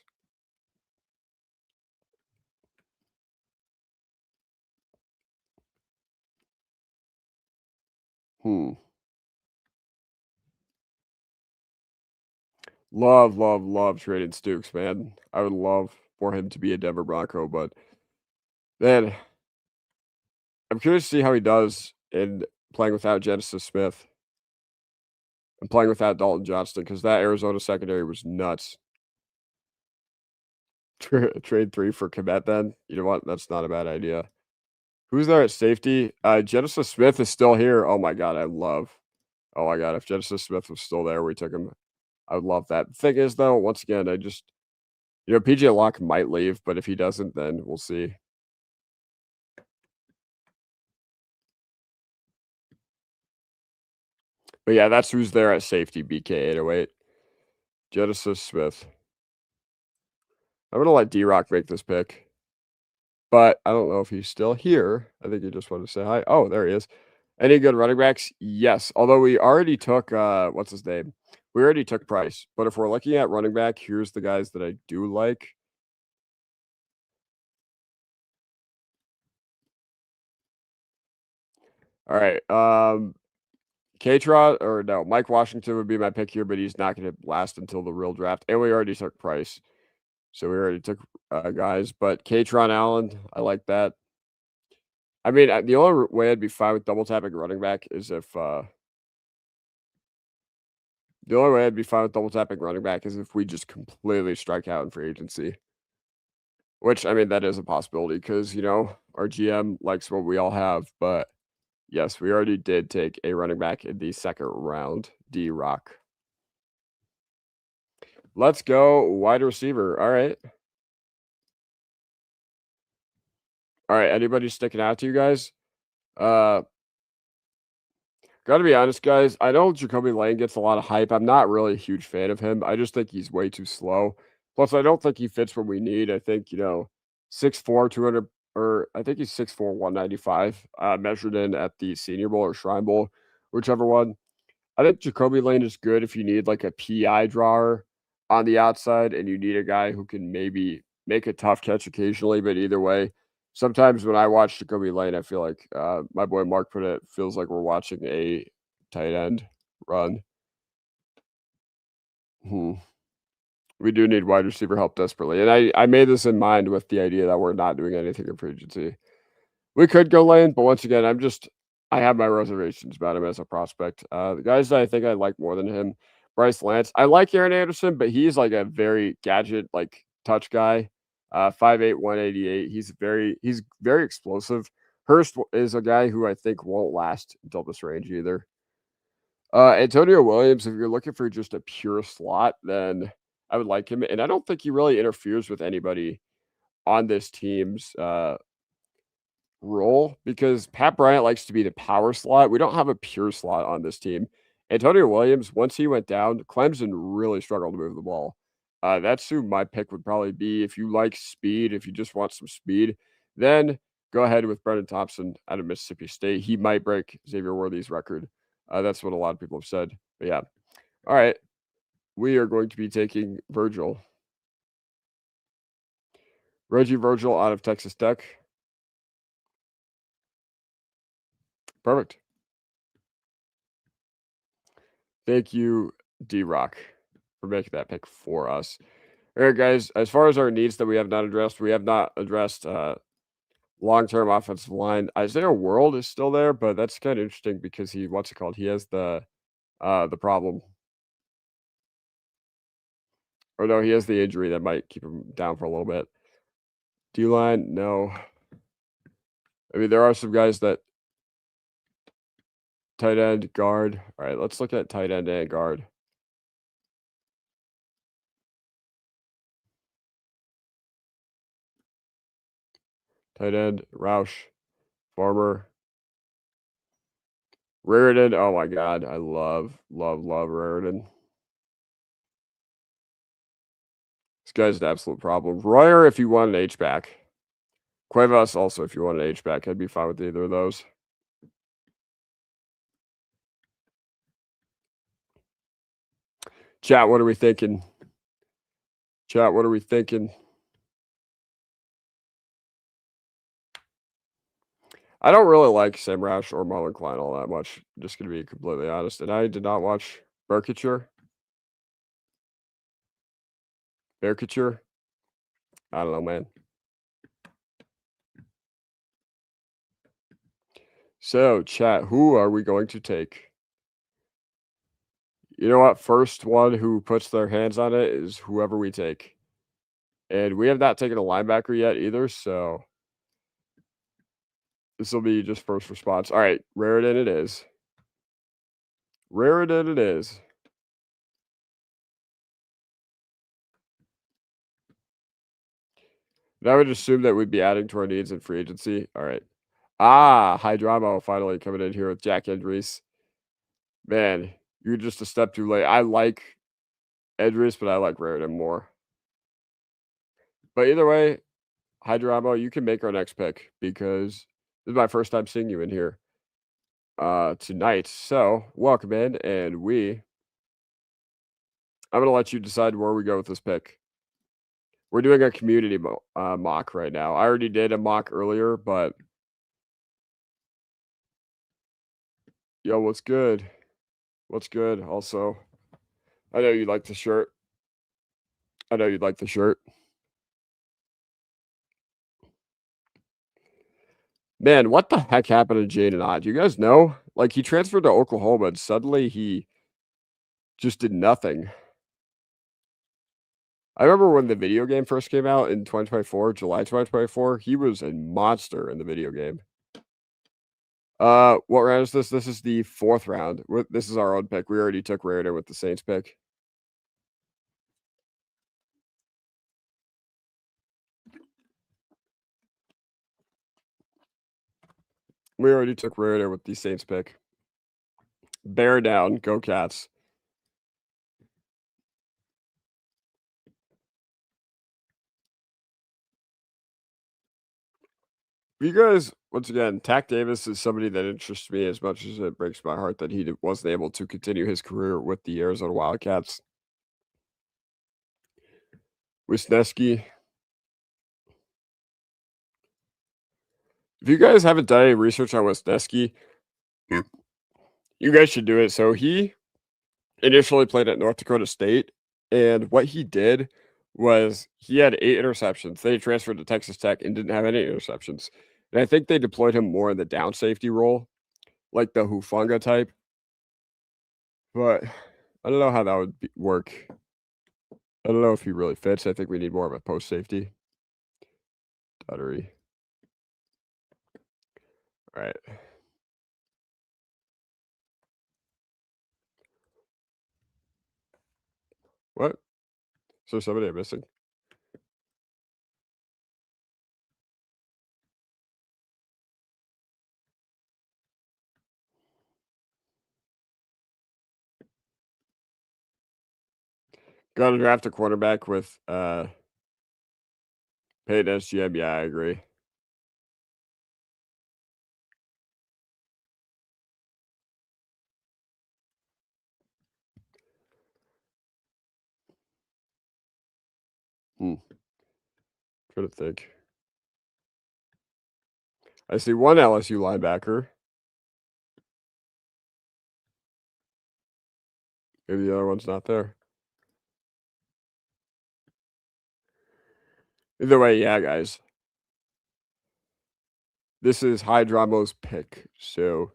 Hmm. Love, love, love trading Stukes, man. I would love for him to be a Denver Bronco, but man, I'm curious to see how he does in playing without Genesis Smith and playing without Dalton Johnston because that Arizona secondary was nuts. Trade 3 for Komet then? You know what? That's not a bad idea. Who's there at safety? Genesis Smith is still here. Oh my god, oh my god, if Genesis Smith was still there, we took him. I would love that. The thing is though, once again, PJ Locke might leave, but if he doesn't, then we'll see. But yeah, that's who's there at safety, BK808. Genesis Smith. I'm gonna let D-Rock make this pick. But I don't know if he's still here. I think he just wanted to say hi. Oh, there he is. Any good running backs? Yes. Although we already took what's his name? We already took Price. But if we're looking at running back, here's the guys that I do like. All right. K-Trot or no, Mike Washington would be my pick here, but he's not going to last until the real draft. And we already took Price. So we already took guys. But K-Tron Allen, I like that. I mean, the only way I'd be fine with double tapping running back is if the only way I'd be fine with double tapping running back is if we just completely strike out in free agency. Which I mean that is a possibility because our GM likes what we all have, but yes, we already did take a running back in the second round, D Rock. Let's go wide receiver. All right. All right. Anybody sticking out to you guys? Gotta be honest, guys. I know Jacoby Lane gets a lot of hype. I'm not really a huge fan of him. I just think he's way too slow. Plus, I don't think he fits what we need. I think, 6'4", 200, or I think he's 6'4", 195, measured in at the Senior Bowl or Shrine Bowl, whichever one. I think Jacoby Lane is good if you need like a PI drawer on the outside and you need a guy who can maybe make a tough catch occasionally. But either way, sometimes when I watch Jacoby Lane, I feel like my boy Mark put it, feels like we're watching a tight end run. Hmm. We do need wide receiver help desperately, and I made this in mind with the idea that we're not doing anything in free agency. We could go Lane, but once again, I have my reservations about him as a prospect. The guys that I think I like more than him, Bryce Lance. I like Aaron Anderson, but he's like a very gadget, like touch guy. 5'8", 188. He's very explosive. Hurst is a guy who I think won't last until this range either. Antonio Williams, if you're looking for just a pure slot, then I would like him. And I don't think he really interferes with anybody on this team's role because Pat Bryant likes to be the power slot. We don't have a pure slot on this team. Antonio Williams, once he went down, Clemson really struggled to move the ball. That's who my pick would probably be. If you like speed, if you just want some speed, then go ahead with Brendan Thompson out of Mississippi State. He might break Xavier Worthy's record. That's what a lot of people have said. But yeah. All right. We are going to be taking Virgil. Reggie Virgil out of Texas Tech. Perfect. Thank you, D-Rock, for making that pick for us. All right, guys, as far as our needs that we have not addressed long-term offensive line. Isaiah World is still there, but that's kind of interesting because he has the problem. Or no, he has the injury that might keep him down for a little bit. D-line, no. I mean, there are some guys that tight end, guard. All right, let's look at tight end and guard. Tight end, Roush, Farmer, Raritan. Oh my God, I love Raritan. This guy's an absolute problem. Royer, if you want an H-back. Cuevas also, if you want an H-back. I'd be fine with either of those. Chat, what are we thinking? Chat, what are we thinking? I don't really like Sam Roush or Marlon Klein all that much. Just going to be completely honest. And I did not watch Berkature. I don't know, man. So, chat, who are we going to take? You know what? First one who puts their hands on it is whoever we take. And we have not taken a linebacker yet either, so this will be just first response. All right, Raritan it is. Raritan it is. I would assume that we'd be adding to our needs in free agency. All right. Hydramo finally coming in here with Jack Edries. Man, you're just a step too late. I like Edris, but I like Raritan more. But either way, Hydramo, you can make our next pick because this is my first time seeing you in here tonight. So welcome in, and I'm going to let you decide where we go with this pick. We're doing a community mock right now. I already did a mock earlier, but yo, what's good? What's good? Also, I know you like the shirt. Man, what the heck happened to Jaden Ott? Do you guys know? Like, he transferred to Oklahoma, and suddenly he just did nothing. I remember when the video game first came out in 2024, July 2024, he was a monster in the video game. What round is this? This is the 4th round. This is our own pick. We already took Raritan with the Saints pick. We already took Raritan with the Saints pick. Bear down. Go Cats. You guys, once again, Tack Davis is somebody that interests me as much as it breaks my heart that he wasn't able to continue his career with the Arizona Wildcats. Wisniewski. If you guys haven't done any research on Wisniewski, you guys should do it. So he initially played at North Dakota State, And what he did was he had 8 interceptions. They transferred to Texas Tech and didn't have any interceptions. And I think they deployed him more in the down safety role, like the Hufanga type. But I don't know how that would work. I don't know if he really fits. I think we need more of a post safety. Duttery. All right. What? Is there somebody I'm missing? Got to draft a quarterback with Peyton SGM. Yeah, I agree. Trying to think. I see one LSU linebacker. Maybe the other one's not there. Either way, yeah, guys. This is Hydramo's pick. So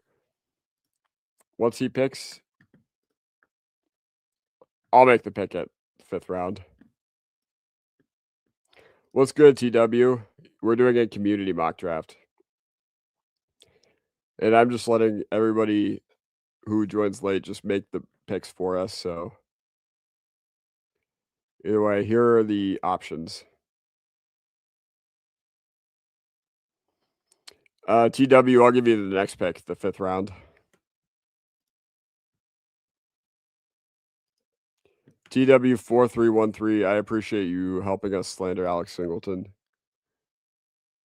once he picks, I'll make the pick at 5th round. What's good, TW? We're doing a community mock draft. And I'm just letting everybody who joins late just make the picks for us. So either way, here are the options. TW, I'll give you the next pick, the 5th round. TW4313, I appreciate you helping us slander Alex Singleton.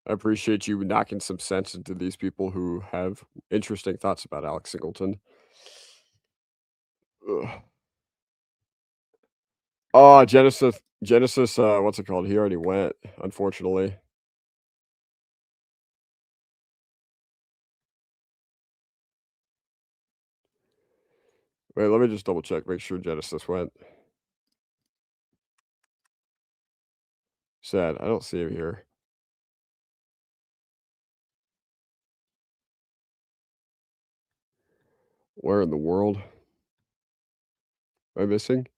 I appreciate you knocking some sense into these people who have interesting thoughts about Alex Singleton. Ugh. Oh, Genesis, what's it called? He already went, unfortunately. Wait, let me just double check, make sure Genesis went. Sad, I don't see him here. Where in the world? Am I missing?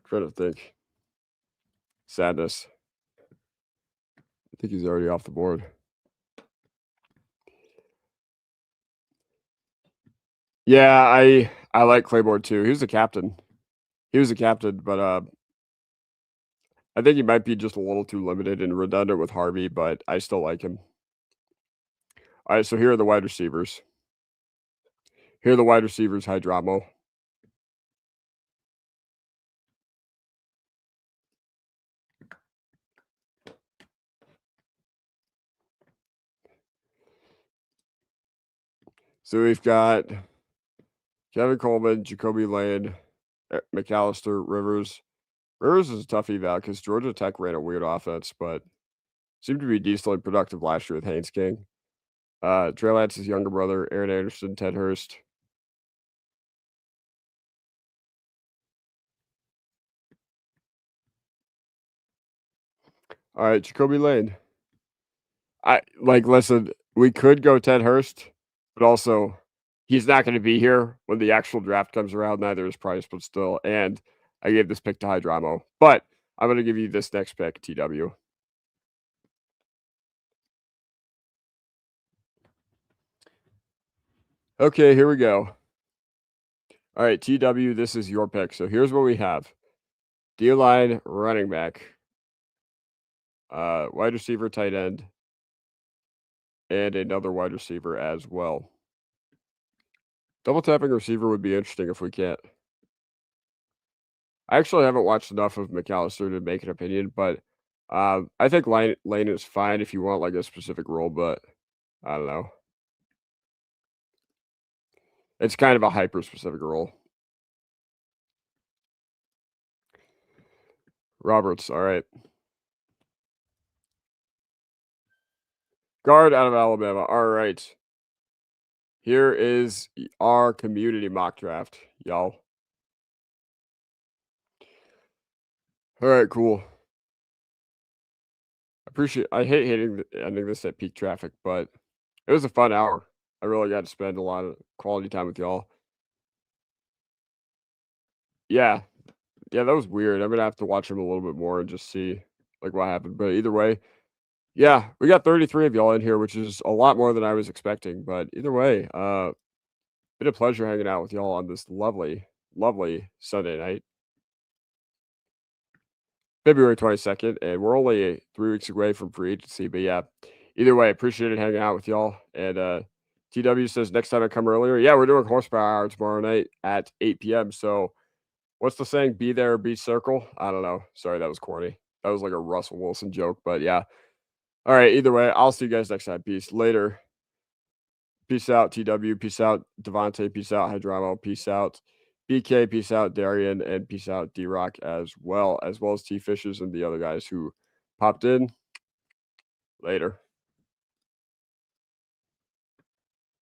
Trying to think. Sadness. I think he's already off the board. Yeah, I like Claiborne too. He was a captain. But I think he might be just a little too limited and redundant with Harvey, but I still like him. All right, so here are the wide receivers. Hydramo. So we've got Kevin Coleman, Jacoby Lane, McAllister, Rivers. Rivers is a tough eval because Georgia Tech ran a weird offense, but seemed to be decently productive last year with Haynes King. Trey Lance's younger brother, Aaron Anderson, Ted Hurst. All right, Jacoby Lane. Listen, we could go Ted Hurst, but also he's not going to be here when the actual draft comes around. Neither is Price, but still. And I gave this pick to Hydramo, but I'm going to give you this next pick, TW. Okay, here we go. All right, TW, this is your pick. So here's what we have: D-line, running back, wide receiver, tight end, and another wide receiver as well. Double tapping receiver would be interesting if we can't. I actually haven't watched enough of McAllister to make an opinion, but I think Lane is fine if you want like a specific role, but I don't know. It's kind of a hyper specific role. Roberts, all right. Guard out of Alabama. All right. Here is our community mock draft, y'all. All right, cool. I hate ending this at peak traffic, but it was a fun hour. I really got to spend a lot of quality time with y'all. Yeah, yeah, that was weird. I'm gonna have to watch him a little bit more and just see like what happened. But either way, yeah, we got 33 of y'all in here, which is a lot more than I was expecting. But either way, been a pleasure hanging out with y'all on this lovely, lovely Sunday night, February 22nd, and we're only 3 weeks away from free agency. But yeah, either way, appreciated hanging out with y'all. And TW says next time I come earlier. Yeah, we're doing horsepower hour tomorrow night at 8 p.m. So what's the saying? Be there or be circle? I don't know. Sorry, that was corny. That was like a Russell Wilson joke, but yeah. All right. Either way, I'll see you guys next time. Peace. Later. Peace out, TW. Peace out, Devontae. Peace out, Hydramo. Peace out, BK. Peace out, Darian. And peace out, D Rock as well as T Fishes and the other guys who popped in. Later.